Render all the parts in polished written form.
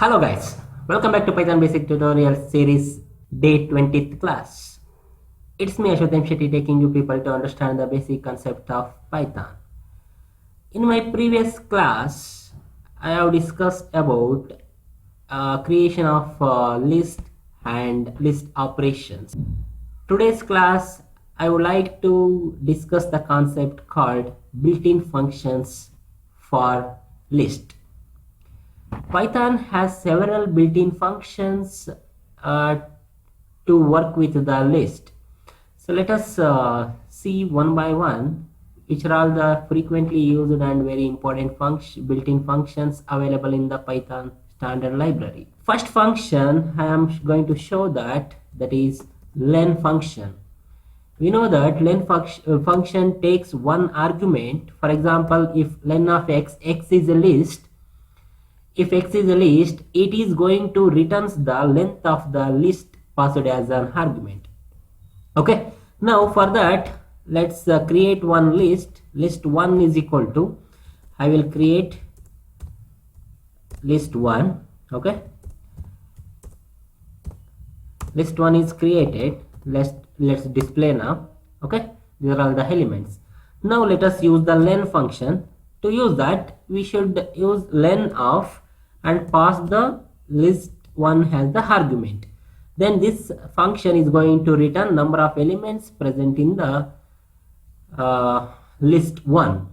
Hello guys, welcome back to Python Basic Tutorial Series Day 20th class. It's me Ashwath Shetty taking you people to understand the basic concept of Python. In my previous class, I have discussed about creation of list and list operations. Today's class, I would like to discuss the concept called built-in functions for list. Python has several built-in functions to work with the list. So let us see one by one which are all the frequently used and very important built-in functions available in the Python standard library. First function I am going to show that is len function. We know that len function takes one argument. For example, if len of x is a list, if x is a list, it is going to returns the length of the list passed as an argument. Okay, now for that let's create one list. List1 is equal to, I will create list1. okay, list1 is created. Let's display now. Okay, these are all the elements. Now let us use the len function. To use that, we should use len of and pass the list1 as the argument. Then this function is going to return number of elements present in the list1.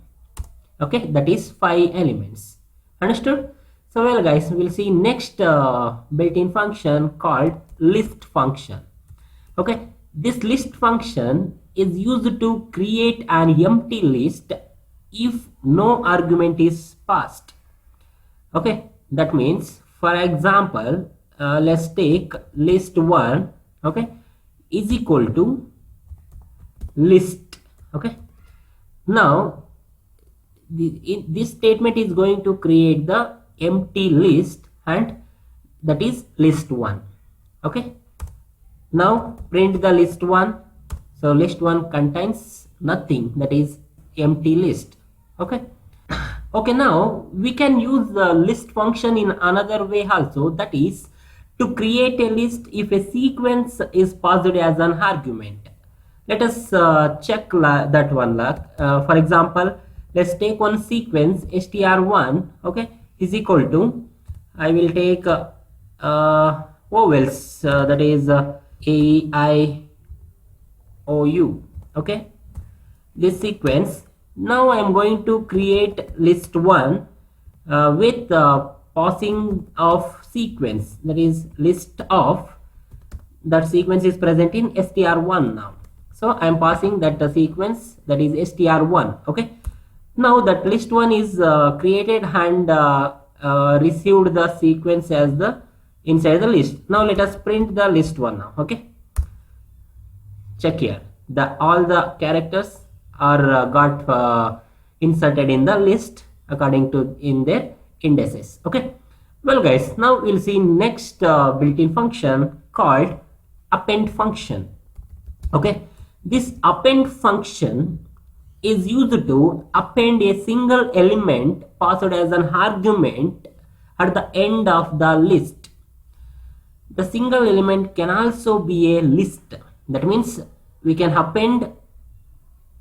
okay, that is 5 elements. Understood? So well guys, we'll see next built-in function called list function. Okay, this list function is used to create an empty list if no argument is passed. Okay, that means, for example, let's take list1, okay, is equal to list. Okay, now this statement is going to create the empty list, and that is list1. okay, now print the list1. So list1 contains nothing, that is empty list. Okay, okay, now we can use the list function in another way also, that is to create a list if a sequence is passed as an argument. Let us check that one. For example, let's take one sequence str1, okay, is equal to, I will take vowels, that is a, I, o, u. okay, this sequence. Now I am going to create list1 with passing of sequence, that is list of, that sequence is present in str1 now. So I am passing that sequence, that is str1. okay, now that list1 is created and received the sequence as the inside the list. Now let us print the list1 now. okay, check here, all the characters are got inserted in the list according to in their indices. Okay, well guys, now we'll see next built-in function called append function. Okay, this append function is used to append a single element passed as an argument at the end of the list. The single element can also be a list. That means we can append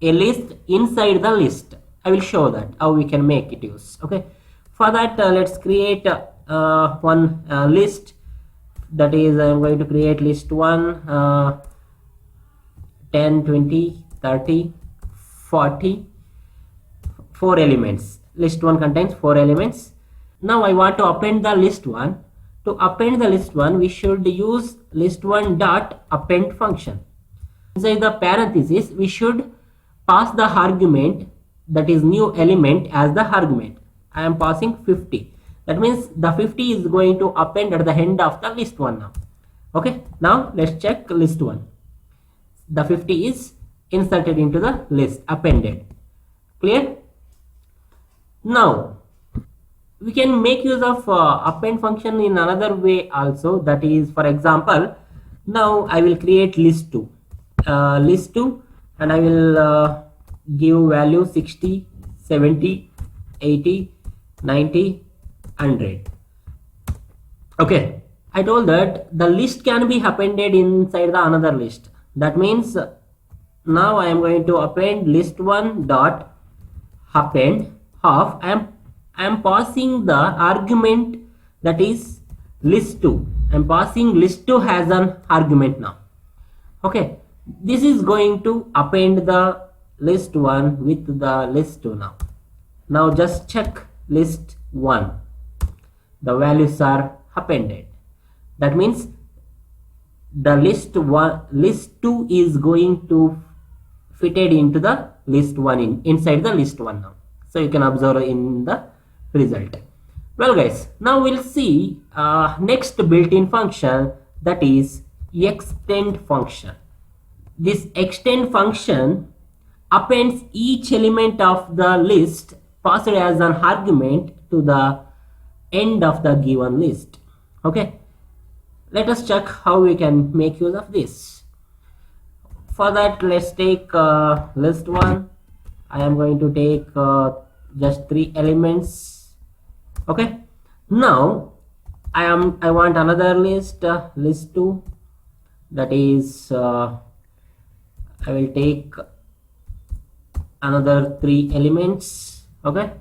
a list inside the list. I will show that how we can make it use. Okay, for that let's create one list. That is, I am going to create list1, 10, 20, 30, 40, 4 elements. List1 contains 4 elements. Now I want to append the list1. To append the list1, we should use list1 dot append function. Inside the parenthesis, we should pass the argument, that is new element, as the argument. I am passing 50. That means the 50 is going to append at the end of the list1 now. Okay, now let's check list1. The 50 is inserted into the list, appended. Clear? Now we can make use of append function in another way also. That is, for example, now I will create list2, and I will give value 60, 70, 80, 90, 100. Okay, I told that the list can be appended inside the another list. That means now I am going to append list1 dot append of I am passing the argument, that is list2. I am passing list2 as an argument now. Okay, this is going to append the list1 with the list2 now. Now just check list1, the values are appended. That means the list2 is going to fitted into the list1 inside the list1 now. So you can observe in the result. Well guys, now we'll see next built-in function, that is extend function. This extend function appends each element of the list passed as an argument to the end of the given list. Okay, let us check how we can make use of this. For that, let's take list1. I am going to take just 3 elements. Okay, now I want another list, list2, that is I will take another 3 elements. Okay,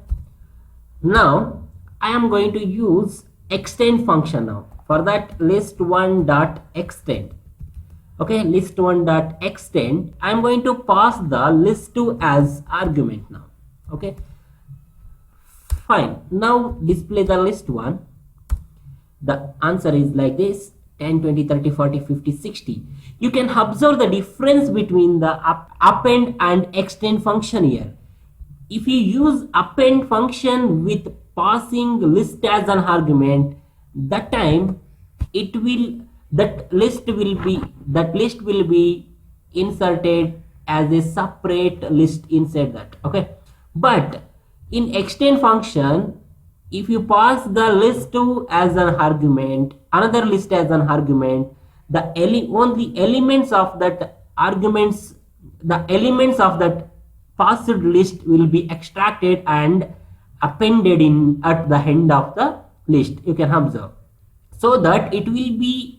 now I am going to use extend function now. For that, list1 dot extend. Okay, list1 dot extend, I am going to pass the list2 as argument now. Okay, fine. Now display the list1. The answer is like this: 10, 20, 30, 40, 50, 60. You can observe the difference between the append and extend function here. If you use append function with passing list as an argument, that time that list will be inserted as a separate list inside that. Okay, but in extend function, if you pass the list2 as an argument, another list as an argument, only elements of that arguments, the elements of that passed list will be extracted and appended in at the end of the list. You can observe, so that it will be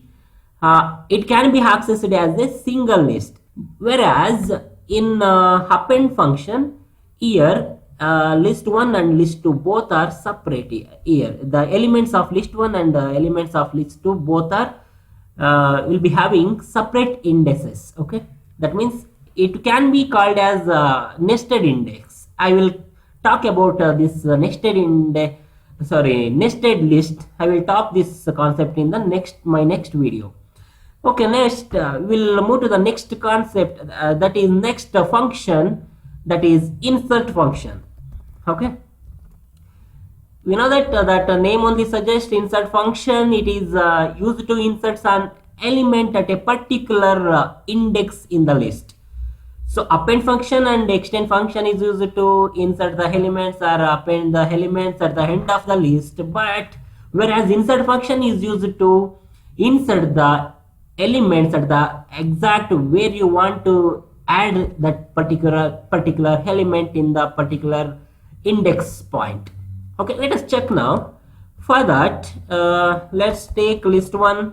it can be accessed as a single list. Whereas in append function, here list1 and list2 both are separate. Here the elements of list1 and the elements of list2 both are will be having separate indices. Okay, that means it can be called as nested index. I will talk about this nested list. I will talk this concept in the my next video. Okay, next we'll move to the next concept, that is next function, that is insert function. Okay, we know that that name only suggests insert function. It is used to insert an element at a particular index in the list. So append function and extend function is used to insert the elements or append the elements at the end of the list, but whereas insert function is used to insert the elements at the exact where you want to add that particular element in the particular index point. Okay, let us check now. For that, let's take list1.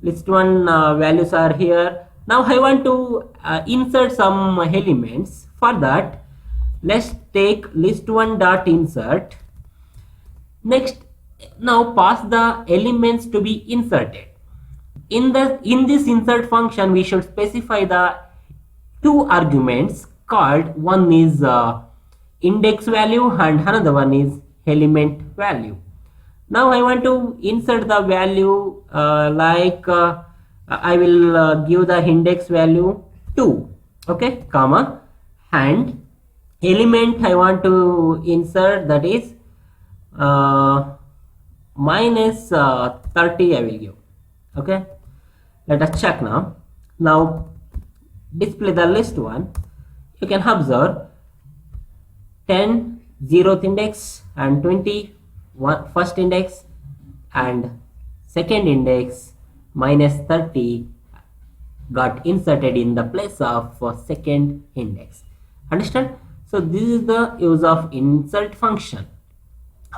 Values are here. Now I want to insert some elements. For that, let's take list1 dot insert. Next, now pass the elements to be inserted. In this insert function, we should specify the 2 arguments called, one is index value and another one is element value. Now I want to insert the value I will give the index value 2. Okay, comma, and element I want to insert, that is minus 30 I will give. Okay, let us check now. Now display the list1. You can observe 10 0th index and 20 first index and second index minus 30 got inserted in the place of second index. Understand? So this is the use of insert function.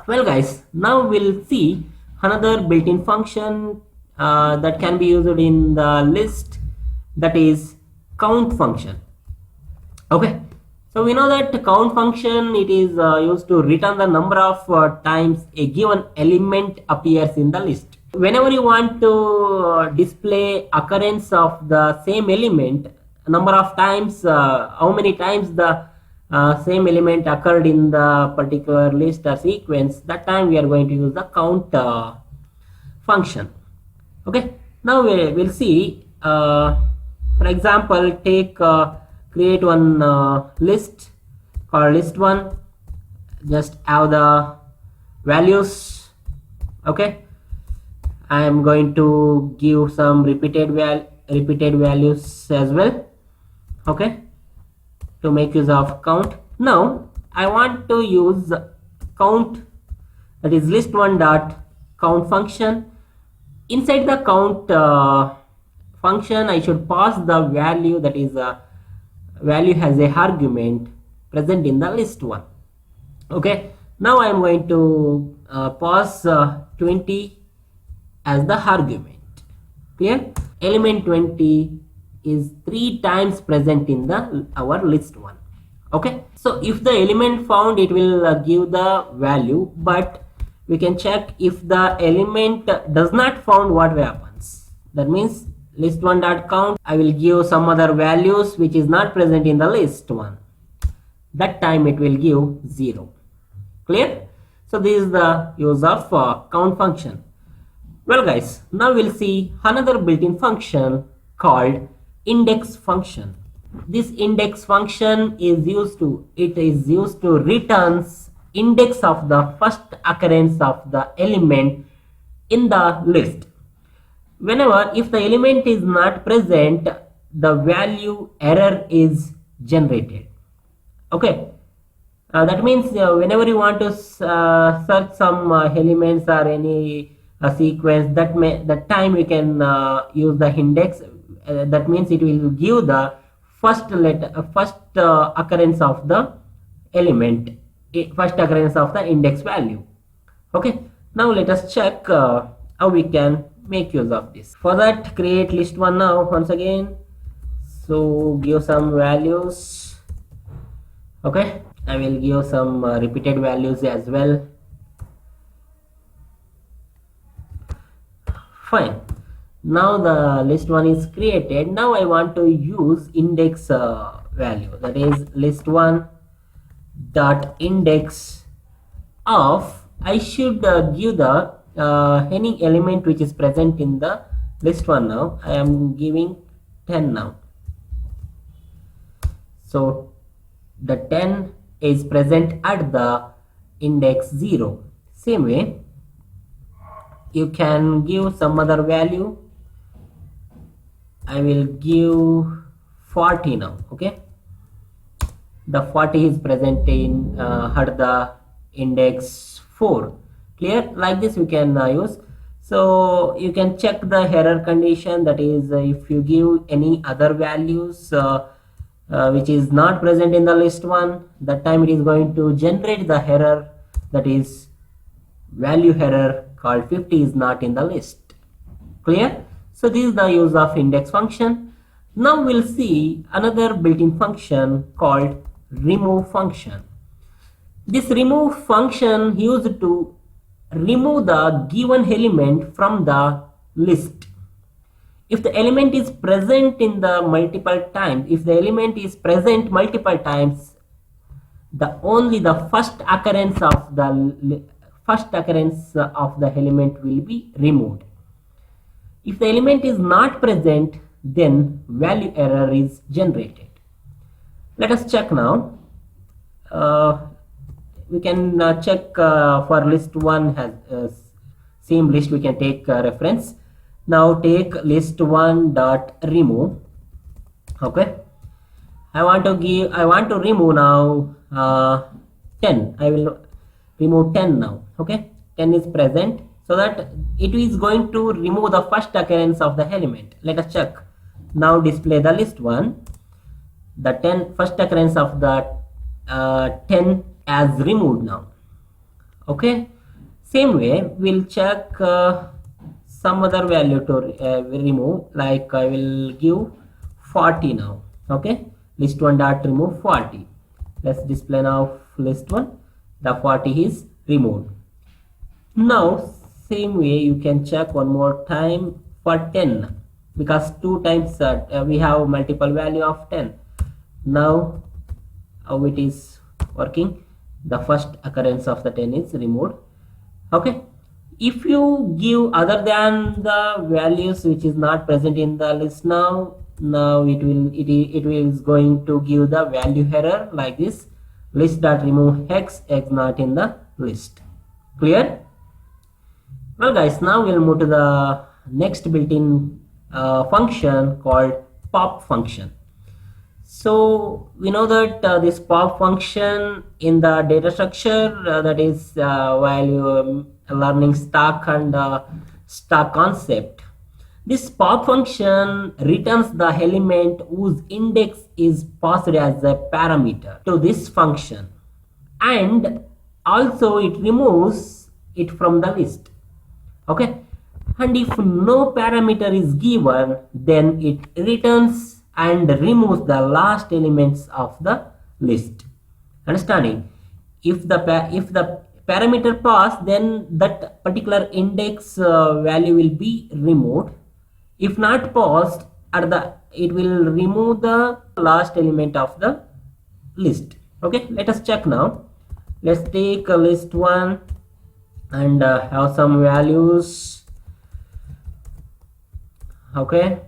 Well guys, now we'll see another built-in function that can be used in the list, that is count function. Okay, so we know that count function, it is used to return the number of times a given element appears in the list. Whenever you want to display occurrence of the same element, number of times, how many times the same element occurred in the particular list or sequence, that time we are going to use the count function. Okay, now we'll see, for example, take create one list called list1, just have the values. Okay, I am going to give some repeated values as well, okay, to make use of count. Now I want to use count, that is list1 dot count function. Inside the count function, I should pass the value, that is value has a argument present in the list1. Okay, now I am going to pass 20 as the argument. Clear? Element 20 is 3 times present in the our list1. Okay, so if the element found, it will give the value, but we can check if the element does not found, what happens. That means list1 dot count, I will give some other values which is not present in the list1. That time it will give 0. Clear? So this is the use of count function. Well guys, now we'll see another built-in function called index function. This index function is used to returns index of the first occurrence of the element in the list. Whenever, if the element is not present, the value error is generated. Okay, that means whenever you want to search some elements or any sequence, that time we can use the index. That means it will give the first occurrence of the element, first occurrence of the index value. Okay, now let us check how we can make use of this. For that, create list1 now once again. So give some values. Okay, I will give some repeated values as well. Fine. Now the list1 is created. Now I want to use index value, that is list1 dot index of, I should give the any element which is present in the list1. Now I am giving 10 now. So the 10 is present at the index 0. Same way you can give some other value. I will give 40 now. Okay, the 40 is present in at the index 4. Clear? Like this we can use. So you can check the error condition, that is if you give any other values which is not present in the list1, that time it is going to generate the error, that is value error called 50 is not in the list. Clear? So this is the use of index function. Now we'll see another built-in function called remove function. This remove function used to remove the given element from the list. If the element is present in the multiple times, if the element is present multiple times, only the first occurrence of the element will be removed. If the element is not present, then value error is generated. Let us check now. We can check for list1 has same list, we can take reference. Now take list1 dot remove. Okay, I want to remove now 10. I will remove 10 now. Okay, 10 is present, so that it is going to remove the first occurrence of the element. Let us check. Now display the list1. The 10 first occurrence of the 10 as removed now. Okay, Same way we'll check some other value to remove, like I will give 40 now. Okay, list 1 dot remove 40. Let's display now list 1. The 40 is removed. Now same way you can check one more time for 10, because 2 times we have multiple value of 10. Now how it is working, the first occurrence of the 10 is removed. Okay, if you give other than the values which is not present in the list, now it is going to give the value error like this: list dot remove x not in the list. Clear? Well guys, now we'll move to the next built-in function called pop function. So we know that this pop function in the data structure, that is while you learning stack and stack concept, this pop function returns the element whose index is passed as a parameter to this function, and also it removes it from the list. Okay, and if no parameter is given, then it returns and removes the last elements of the list. Understanding? If the parameter pass, then that particular index value will be removed. If not passed, it will remove the last element of the list. Okay, let us check now. Let's take a list 1 and have some values. Okay,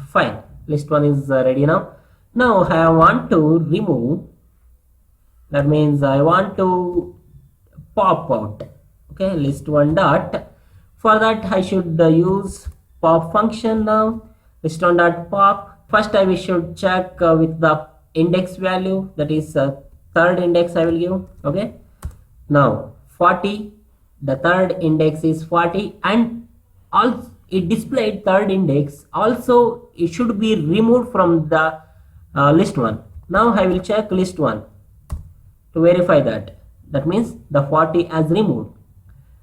fine, list 1 is ready now. Now I want to remove, that means I want to pop out. Okay, list 1 dot. For that I should use pop function. Now list 1 dot pop. First I should check with the index value, that is third index I will give. Okay, now 40, the third index is 40, and also it displayed third index, also it should be removed from the list 1. Now I will check list 1 to verify that. That means the 40 as removed.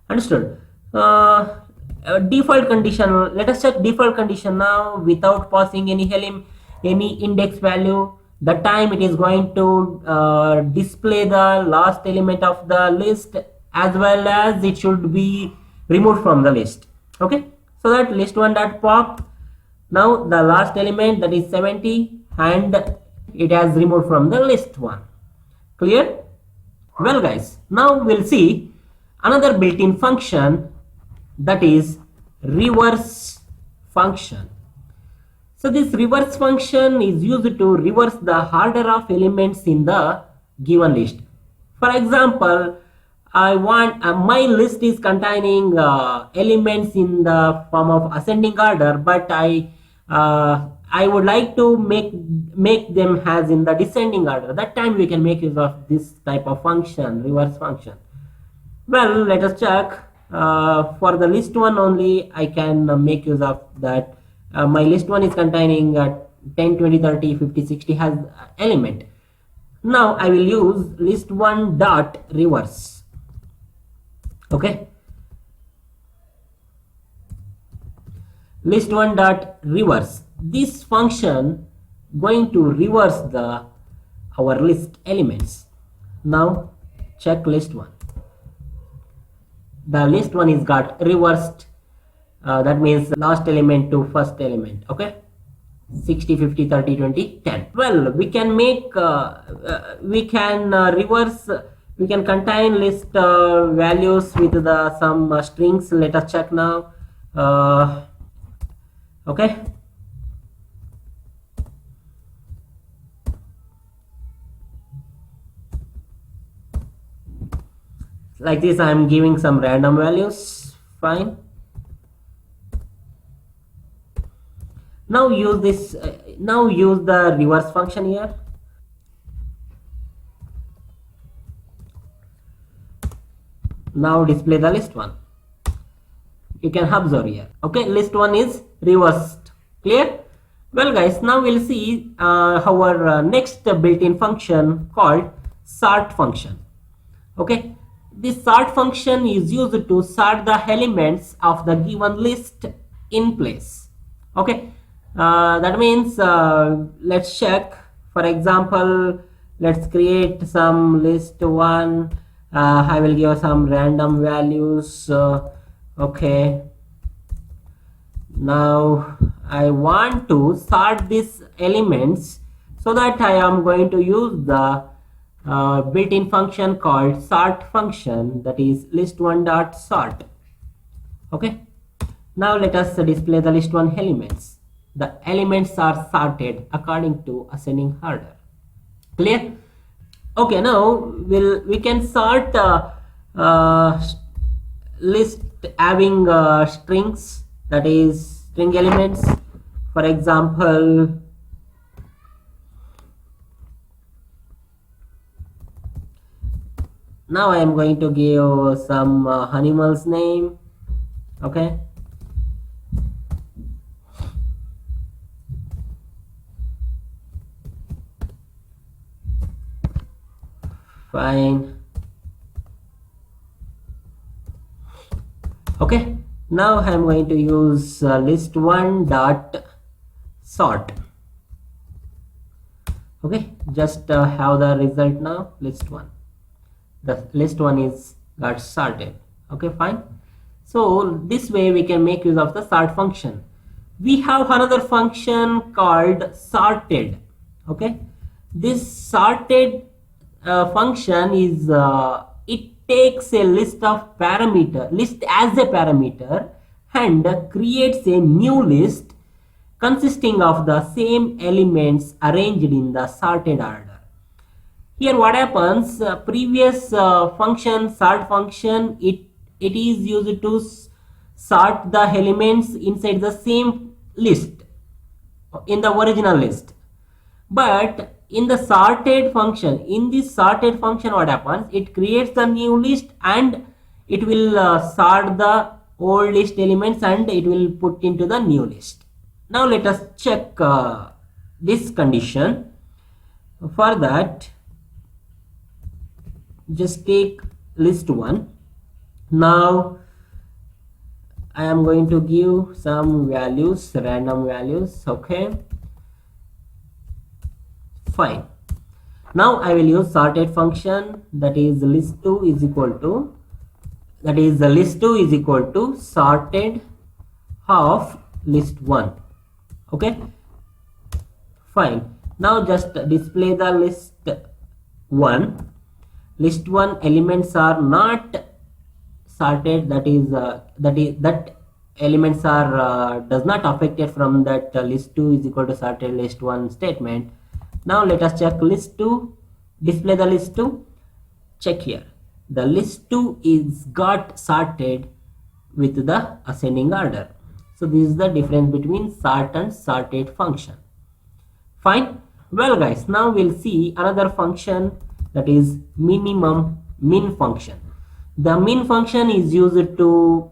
Understood? Default condition, let us check default condition now without passing any index value. The time it is going to display the last element of the list, as well as it should be removed from the list. Okay, so that list 1 dot pop, now the last element, that is 70, and it has removed from the list 1. Clear? Well guys, now we'll see another built-in function, that is reverse function. So this reverse function is used to reverse the order of elements in the given list. For example, I want my list is containing elements in the form of ascending order, but I would like to make them as in the descending order. That time we can make use of this type of function, reverse function. Well, let us check. For the list 1 only I can make use of that. My list 1 is containing 10, 20, 30, 50, 60 has element. Now I will use list 1 dot reverse. Okay, list 1 dot reverse. This function going to reverse our list elements. Now check list 1. The list 1 is got reversed. That means last element to first element. Okay, 60, 50, 30, 20, 10. Well, we can make reverse, we can contain list values with the some strings. Let us check now. Okay, like this I am giving some random values. Fine. Now use this. Now use the reverse function here. Now display the list 1. You can observe here. Okay, list 1 is reversed. Clear? Well guys, now we'll see our next built-in function called sort function. Okay, this sort function is used to sort the elements of the given list in place. Okay, that means let's check. For example, let's create some list one. I will give some random values. Okay, now I want to sort these elements, so that I am going to use the built-in function called sort function, that is list1 dot sort. Okay, now let us display the list one elements. The elements are sorted according to ascending order. Clear? Okay, now we can sort list having strings, that is string elements. For example, now I am going to give some animal's name. Okay, fine. Okay, now I am going to use list1 dot sort. Okay, just have the result now. List1, the list1 is got sorted. Okay, fine. So this way we can make use of the sort function. We have another function called sorted. Okay, this sorted function is it takes a list as a parameter and creates a new list consisting of the same elements arranged in the sorted order. Here what happens, previous function, sort function, it is used to sort the elements inside the same list in the original list. But in this sorted function, what happens, it creates the new list and it will sort the old list elements and it will put into the new list. Now let us check this condition. For that, just take list1. Now I am going to give some values, random values. Okay, fine. Now I will use sorted function, that is list2 is equal to, sorted of list1. Okay, fine. Now just display the list1. List1 elements are not sorted, that elements are does not affected from that list2 is equal to sorted list1 statement. Now let us check list2, display the list2. Check here, the list2 is got sorted with the ascending order. So this is the difference between sort and sorted function. Fine. Well guys, now we'll see another function, that is min function. The min function is used to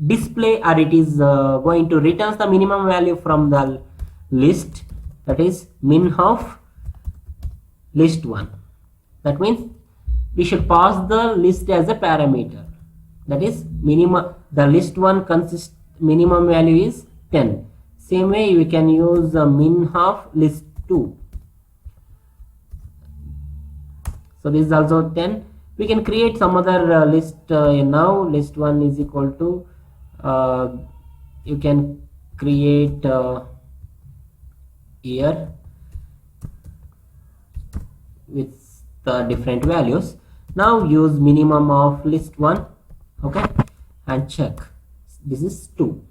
display, or it is going to return the minimum value from the list, that is min of list1. That means we should pass the list as a parameter, that is minimum. The list1 consists minimum value is 10. Same way we can use min of list2. So this is also 10. We can create some other list now. List1 is equal to, you can create here with the different values. Now use minimum of list1. Okay, and check, this is 2.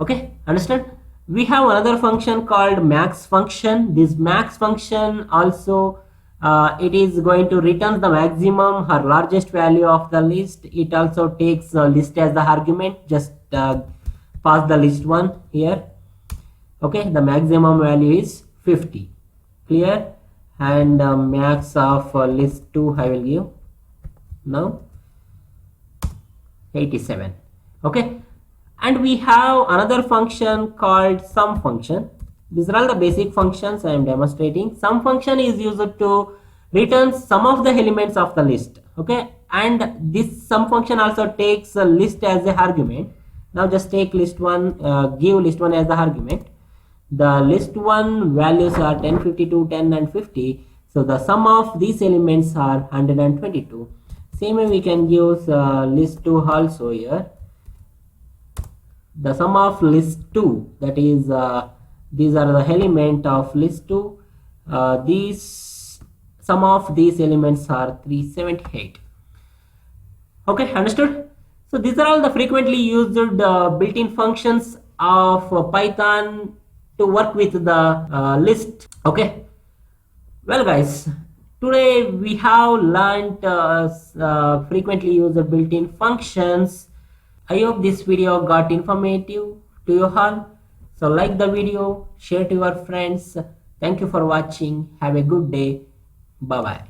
Okay, understand? We have another function called max function. This max function also it is going to return the maximum or largest value of the list. It also takes list as the argument. Just pass the list1 here. Okay, the maximum value is 50. Clear? And max of list2 I will give now 87. Okay, and we have another function called sum function. These are all the basic functions I am demonstrating. Sum function is used to return sum of the elements of the list. Okay, and this sum function also takes a list as a argument. Now just take list 1, give list 1 as the argument. The list 1 values are 10, 52, 10 and 50. So the sum of these elements are 122. Same way we can use list 2 also here. The sum of list 2, that is these are the element of list 2. These sum of these elements are 378. Okay, understood? So these are all the frequently used built-in functions of Python to work with the list. Okay, well guys, today we have learned frequently used built-in functions. I hope this video got informative to you all. So like the video, share to your friends. Thank you for watching. Have a good day. Bye bye.